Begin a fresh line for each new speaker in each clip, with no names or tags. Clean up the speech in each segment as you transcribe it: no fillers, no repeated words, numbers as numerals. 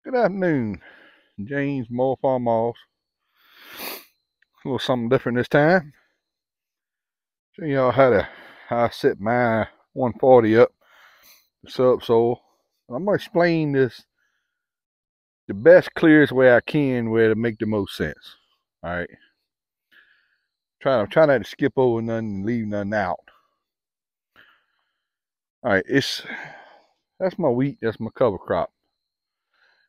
Good afternoon, James Moore Farmall. A little something different this time. Show y'all how I set my 140 up, the subsoil. I'm gonna explain this the best, clearest way I can, where to make the most sense. All right, try not to skip over nothing and leave nothing out. All right, that's my wheat. That's my cover crop.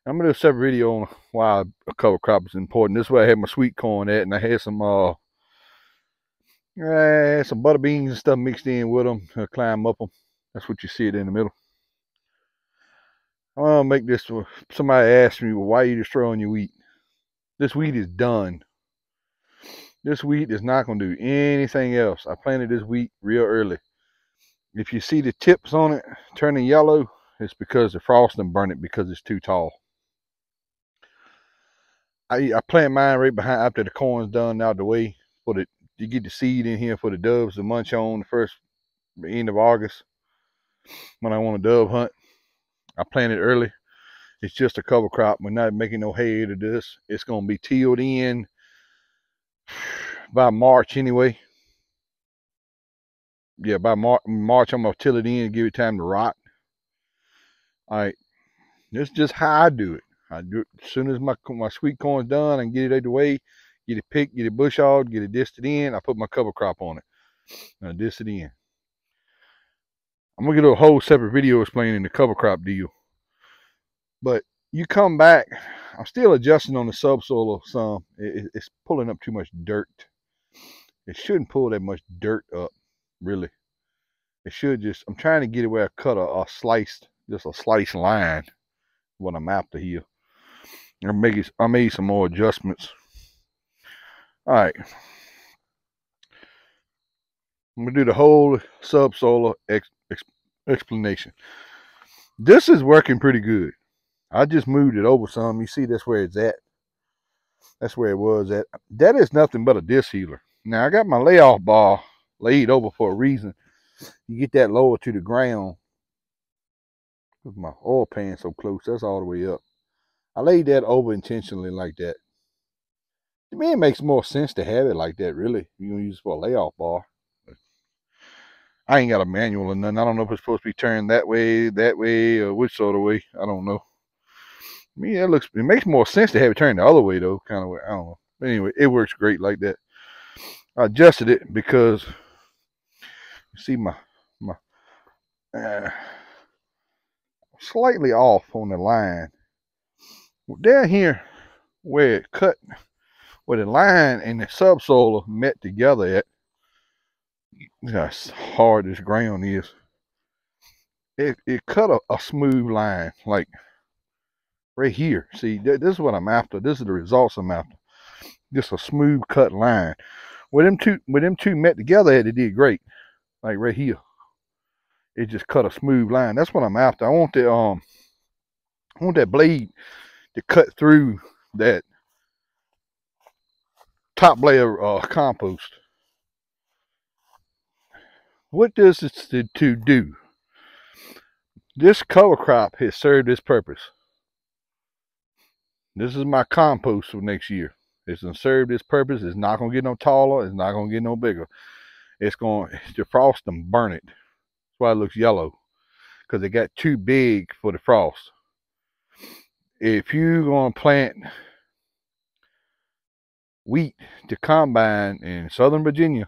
I'm gonna do a separate video on why a cover crop is important. This is where I had my sweet corn at, and I had some butter beans and stuff mixed in with them to climb up them. That's what you see it in the middle. I'm gonna make this. Somebody asked me, well, why are you destroying your wheat? This wheat is done. This wheat is not gonna do anything else. I planted this wheat real early. If you see the tips on it turning yellow, it's because the frost done burnt it because it's too tall. I plant mine right behind after the corn's done out the way for the you get the seed in here for the doves to munch on the end of August when I want a dove hunt. I planted early. It's just a cover crop. We're not making no hay to this. It's gonna be tilled in by March anyway. Yeah, by March I'm gonna till it in and give it time to rot. All right, this is just how I do it. I do it as soon as my sweet corn's done and get it out of the way, get it picked, get it bush hogged, get it disted in. I put my cover crop on it. Now disc it in. I'm gonna get a whole separate video explaining the cover crop deal. But you come back, I'm still adjusting on the subsoiler some. It's pulling up too much dirt. It shouldn't pull that much dirt up, really. It should just, I'm trying to get it where I cut a sliced line, what I'm after here. I made some more adjustments. All right. I'm gonna do the whole subsoiler explanation. This is working pretty good. I just moved it over some. You see that's where it's at. That's where it was at. That is nothing but a disc healer. Now I got my layoff bar laid over for a reason. You get that lower to the ground. With my oil pan so close, that's all the way up. I laid that over intentionally like that. To me, it makes more sense to have it like that, really. You're gonna use it for a layoff bar. I ain't got a manual or nothing. I don't know if it's supposed to be turned that way, or which sort of way. I don't know. To me, it makes more sense to have it turned the other way though, kind of way. I don't know. But anyway, it works great like that. I adjusted it because you see my slightly off on the line. Down here where it cut, where the line and the subsoiler met together at, that's how hard this ground is. It cut a smooth line, like right here. See, this is what I'm after. This is the results I'm after. Just a smooth cut line. Where them two met together at, it did great. Like right here. It just cut a smooth line. That's what I'm after. I want that blade to cut through that top layer of compost. What does this to do? This cover crop has served its purpose. This is my compost for next year. It's gonna serve its purpose. It's not gonna get no taller. It's not gonna get no bigger. It's going to defrost and burn it. That's why it looks yellow, because it got too big for the frost. If you're gonna plant wheat to combine in Southern Virginia,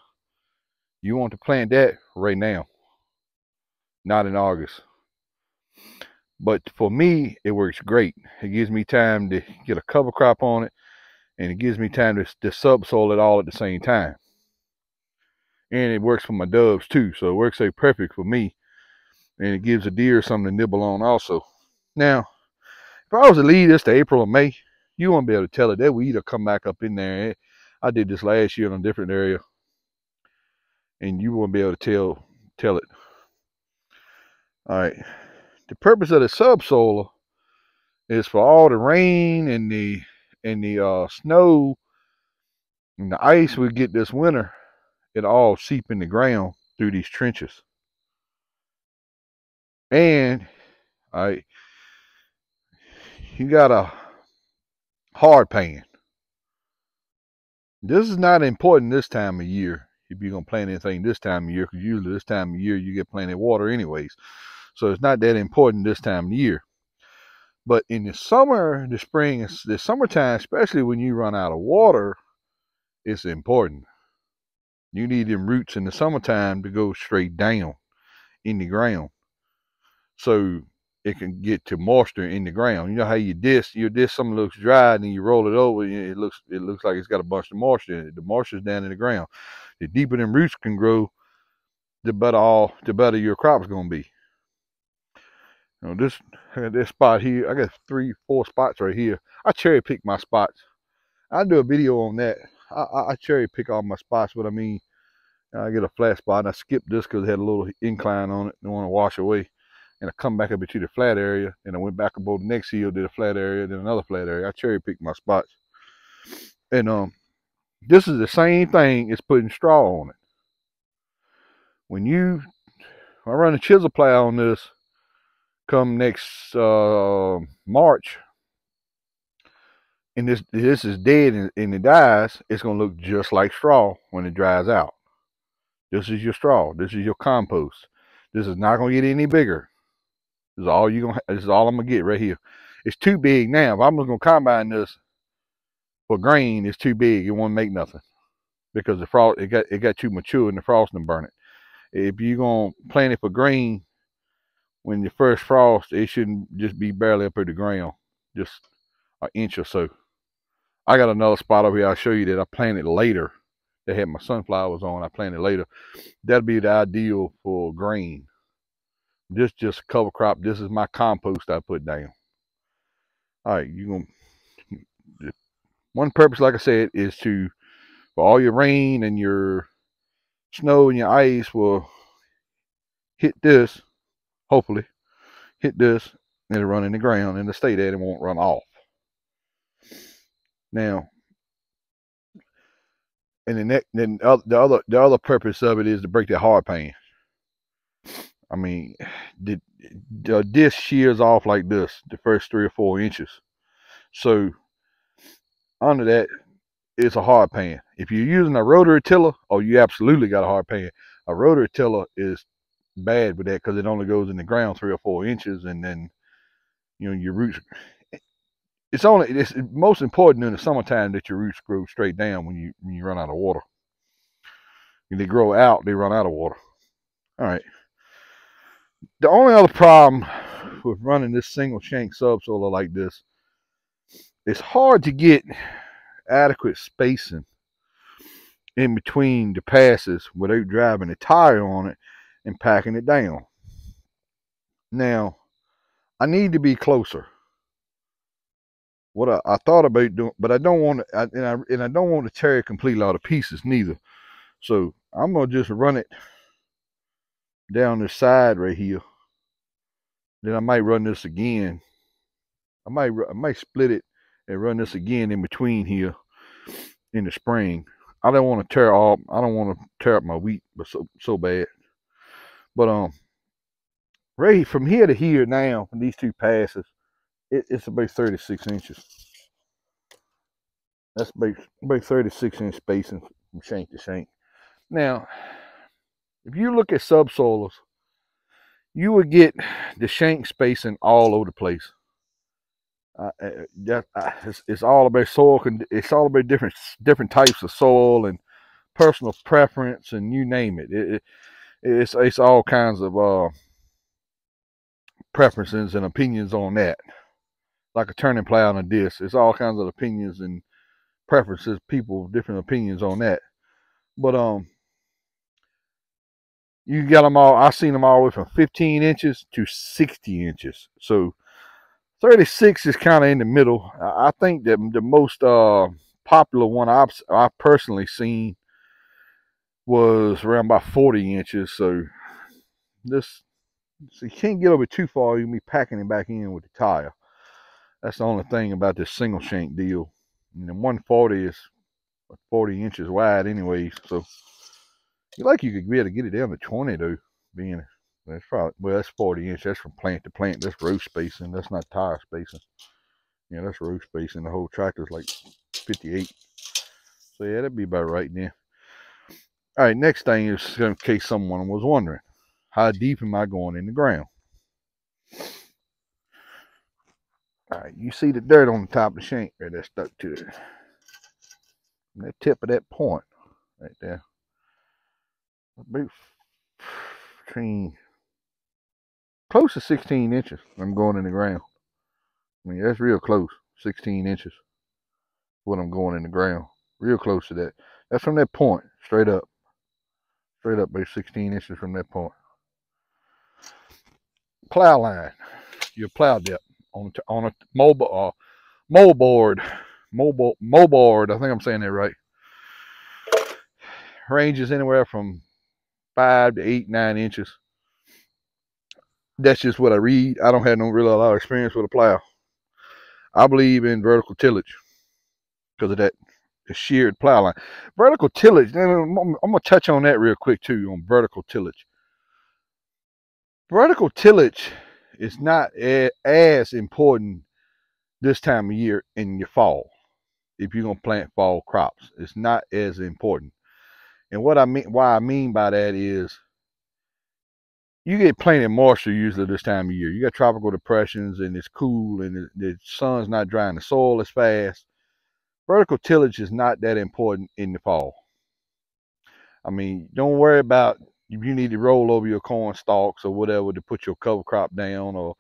you want to plant that right now, not in August. But for me, it works great. It gives me time to get a cover crop on it, and it gives me time to subsoil it all at the same time. And it works for my doves too, so it works out perfect for me. And it gives the deer something to nibble on also. Now, if I was to leave this to April or May, you won't be able to tell it. That weed will come back up in there. I did this last year in a different area, and you won't be able to tell it. All right. The purpose of the subsoiler is for all the rain and the snow and the ice we get this winter. It all seep in the ground through these trenches. And you got a hard pan. This is not important this time of year if you're gonna plant anything this time of year, because usually this time of year you get plenty of water anyways. So it's not that important this time of year. But in the summer, the spring, the summertime, especially when you run out of water, it's important. You need them roots in the summertime to go straight down in the ground, so it can get to moisture in the ground. You know how your disc some looks dry, and then you roll it over, and it looks like it's got a bunch of moisture in it. The moisture's down in the ground. The deeper them roots can grow, the better your crop's gonna be. You know, this spot here, I got 3-4 spots right here. I cherry pick my spots. I'll do a video on that. I cherry pick all my spots, but I mean, I get a flat spot, and I skipped this because it had a little incline on it. I want to wash away. And I come back up into the flat area, and I went back above the next hill, did a flat area, then another flat area. I cherry picked my spots. And this is the same thing as putting straw on it. I run a chisel plow on this come next March, and this is dead and it dies, it's gonna look just like straw when it dries out. This is your straw. This is your compost. This is not gonna get any bigger. This is all I'm gonna get right here. It's too big now. If I'm gonna combine this for grain, it's too big. It won't make nothing because the frost it got too mature and the frost done burn it. If you're gonna plant it for grain, when you first frost, it shouldn't just be barely up at the ground, just an inch or so. I got another spot over here. I'll show you that I planted later. They had my sunflowers on. I planted later. That'd be the ideal for grain. This just cover crop. This is my compost I put down. All right, one purpose, like I said, is for all your rain and your snow and your ice will hit this, hopefully, hit this, and it'll run in the ground and it'll stay there and it won't run off. Now, and the other purpose of it is to break that hard pan. I mean, the disc shears off like this, the first 3 or 4 inches. So under that, it's a hard pan. If you're using a rotary tiller, you absolutely got a hard pan. A rotary tiller is bad with that because it only goes in the ground 3 or 4 inches, and then your roots. It's most important in the summertime that your roots grow straight down when you run out of water. When they grow out, they run out of water. All right. The only other problem with running this single shank subsoiler like this, it's hard to get adequate spacing in between the passes without driving a tire on it and packing it down. Now, I need to be closer. What I thought about doing, but I don't want to, and I don't want to tear it completely out of pieces neither. So I'm gonna just run it down the side right here. Then I might run this again. I might split it and run this again in between here in the spring. I don't want to tear up my wheat, but so bad. But right from here to here now, these 2 passes, it's about 36 inches. That's about 36-inch spacing from shank to shank. Now, if you look at subsoilers, you would get the shank spacing all over the place. It's all about soil. It's all about different types of soil and personal preference, and you name it. It's all kinds of preferences and opinions on that. Like a turning plow and a disc, it's all kinds of opinions and preferences. People different opinions on that. But you got them all. I've seen them all the way from 15 inches to 60 inches. So 36 is kind of in the middle. I think that the most popular one I've personally seen was around about 40 inches. So you can't get over too far. You'll be packing it back in with the tire. That's the only thing about this single shank deal. And the 140 is 40 inches wide anyways. So you could be able to get it down to 20 though. That's 40 inches. That's from plant to plant. That's row spacing. That's not tire spacing. Yeah, that's road space, and the whole tractor's like 58. So yeah, that'd be about right then. All right, next thing is in case someone was wondering, how deep am I going in the ground? All right, you see the dirt on the top of the shank right there stuck to it. And that tip of that point right there. About between close to 16 inches. I'm going in the ground. I mean, that's real close. 16 inches. What I'm going in the ground. Real close to that. That's from that point, straight up. Straight up, about 16 inches from that point. Plow line. Your plow depth on a mobile board. Mobile board. I think I'm saying that right. Ranges anywhere from 5 to 8, 9 inches. That's just what I read. I don't have no really a lot of experience with a plow. I believe in vertical tillage because of that sheared plow line. Vertical tillage, I'm going to touch on that real quick too, on vertical tillage. Vertical tillage is not as important this time of year in your fall. If you're going to plant fall crops, it's not as important. And why I mean by that is you get plenty of moisture usually this time of year. You got tropical depressions and it's cool and the sun's not drying the soil as fast. Vertical tillage is not that important in the fall. I mean, don't worry about if you need to roll over your corn stalks or whatever to put your cover crop down or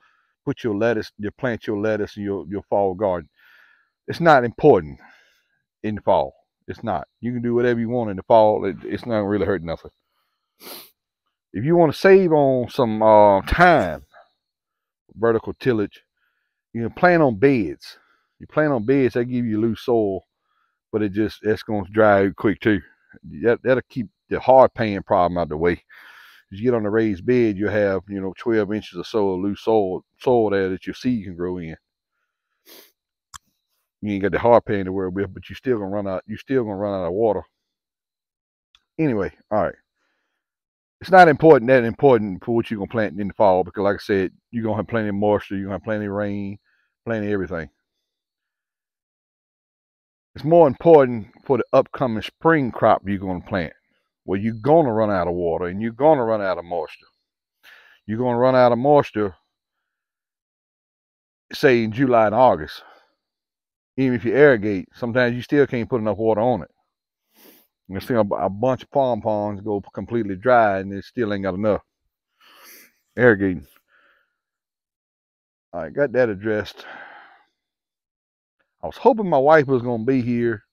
put your lettuce, you plant your lettuce in your fall garden. It's not important in the fall. It's not. You can do whatever you want in the fall. It's not really hurt nothing. If you want to save on some time, vertical tillage, you can plant on beds. You plant on beds, they give you loose soil, but that's going to dry out quick too. That'll keep the hard pan problem out of the way. As you get on the raised bed, you have 12 inches or so of loose soil there that your seed can grow in. You ain't got the hard pan to worry with, but you're still gonna run out. You're still gonna run out of water. Anyway, all right. It's not that important for what you're gonna plant in the fall because, like I said, you're gonna have plenty of moisture. You're gonna have plenty of rain, plenty of everything. It's more important for the upcoming spring crop you're gonna plant, where you're gonna run out of water and you're gonna run out of moisture. You're gonna run out of moisture, say in July and August. Even if you irrigate, sometimes you still can't put enough water on it. You see a bunch of palm ponds go completely dry and it still ain't got enough irrigating. All right, got that addressed. I was hoping my wife was going to be here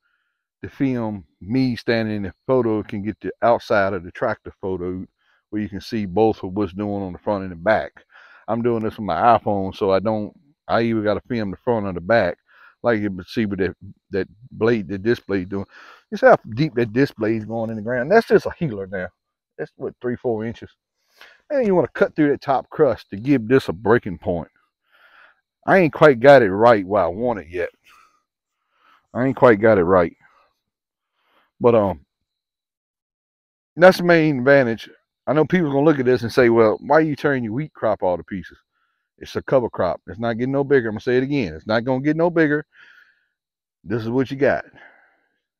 to film me standing in the photo, can get the outside of the tractor photo where you can see both of what's doing on the front and the back. I'm doing this with my iPhone, so I either got to film the front or the back, like you can see with that blade, the disc blade doing. You see how deep that disc blade is going in the ground. That's just a healer now. That's what, 3-4 inches. And you want to cut through that top crust to give this a breaking point. I ain't quite got it right where I want it yet. I ain't quite got it right. But that's the main advantage. I know people are gonna look at this and say, well, why are you turning your wheat crop all to pieces? It's a cover crop. It's not getting no bigger. I'm gonna say it again. It's not gonna get no bigger. This is what you got.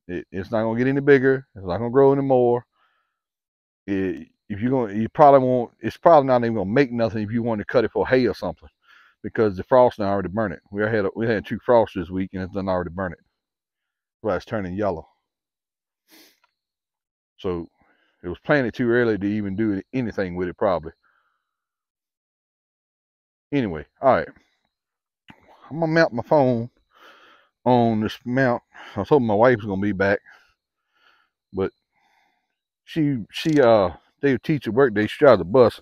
It's not gonna get any bigger. It's not gonna grow any more. You probably won't. It's probably not even gonna make nothing if you want to cut it for hay or something, because the frost now already burned it. We had 2 frosts this week and it's done already burned it. That's why it's turning yellow. So it was planted too early to even do anything with it, probably. Anyway, all right. I'm gonna mount my phone on this mount. I was hoping my wife was gonna be back, but they would teach a work day. She drives the bus.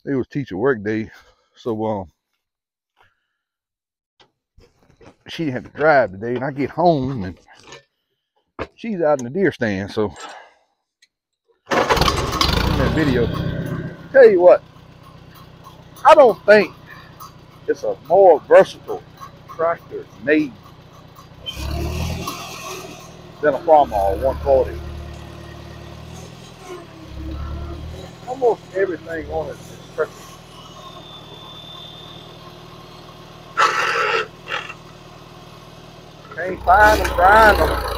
They was teach a work day, so she had to drive today, and I get home and she's out in the deer stand. So in that video, tell you what, I don't think it's a more versatile tractor made than a farmall 140. Almost everything on it is perfect. ain't fine to grind them.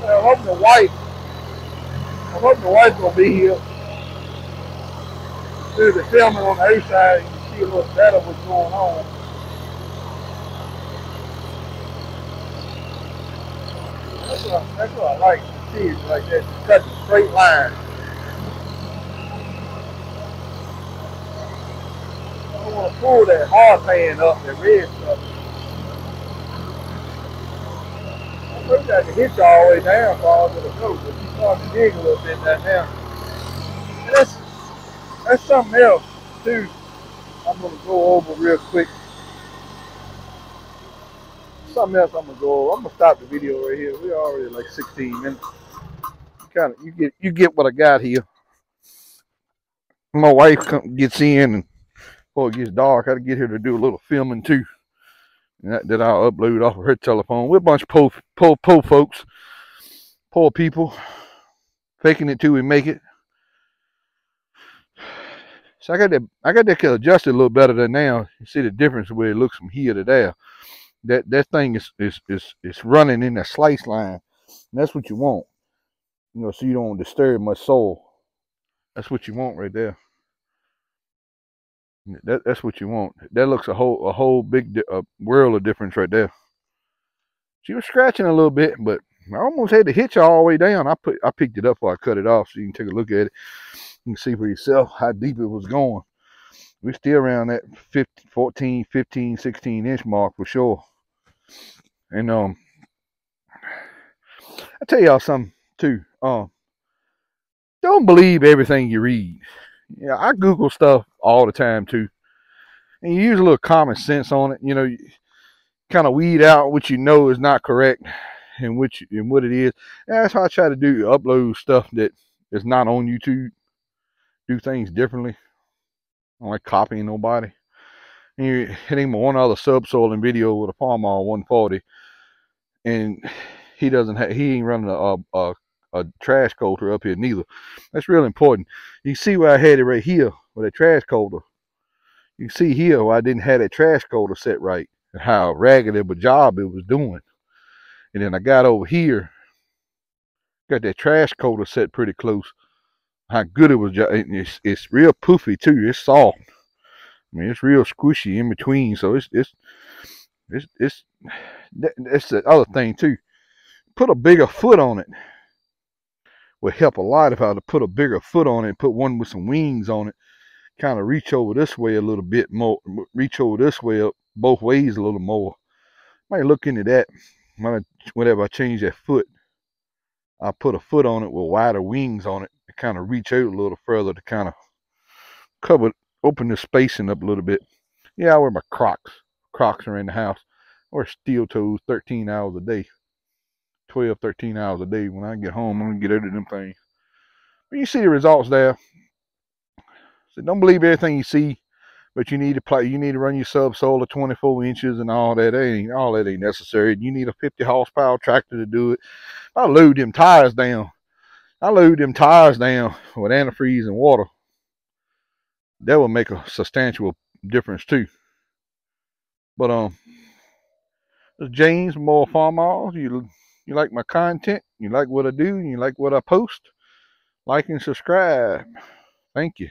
I hope the wife gonna be here. Do the filming on the other side, you can see a little better what's going on. That's what I like to see, is like that, cut the straight line. I don't want to pull that hard pan up, that red stuff. I wish I could hit you all the way down for all to the go, but you start to dig a little bit that now. And that's something else too. I'm gonna go over real quick. Something else I'm gonna go over. I'm gonna stop the video right here. We're already like 16 minutes. You get what I got here. My wife gets in, and before it gets dark, I gotta get her to do a little filming too. And that I'll upload off of her telephone. We're a bunch of poor folks, poor people, faking it till we make it. So I got that adjusted a little better than now. You see the difference where it looks from here to there. That thing is running in that slice line. And that's what you want. You know, so you don't disturb much soil. That's what you want right there. That's what you want. That looks a whole big world of difference right there. She was scratching a little bit, but I almost had to hit you all the way down. I picked it up before I cut it off, so you can take a look at it. You can see for yourself how deep it was going. We're still around that 14, 15, 16 inch mark for sure. And I tell y'all something too. Don't believe everything you read. Yeah, I Google stuff all the time too, and you use a little common sense on it. You know, you kind of weed out what you know is not correct and what it is. And that's how I try to do. Upload stuff that is not on YouTube. Do things differently. I don't like copying nobody. And you're hitting one other subsoiling video with a farmall 140, and he ain't running a trash coulter up here neither. That's real important. You can see where I had it right here with a trash coulter. You can see here where I didn't have that trash coulter set right, and how ragged of a job it was doing. And then I got over here, got that trash coulter set pretty close. How good it was. It's real poofy too. It's soft. I mean, it's real squishy in between. So it's that's the other thing too. Put a bigger foot on it would help a lot if I had to put a bigger foot on it and put one with some wings on it. Kind of reach over this way a little bit more. Reach over this way up both ways a little more. Might look into that. Whenever I change that foot, I put a foot on it with wider wings on it to kind of reach out a little further to kind of open the spacing up a little bit. Yeah, I wear my Crocs. Crocs are in the house. I wear steel toes 13 hours a day. 12, 13 hours a day. When I get home, I'm going to get out of them things. But you see the results there. So don't believe everything you see, but you need to run your subsoiler 24 inches and all that. All that ain't necessary. You need a 50 horsepower tractor to do it. I load them tires down. with antifreeze and water. That will make a substantial difference too. But this James more farmall. You like my content? You like what I do? You like what I post? Like and subscribe. Thank you.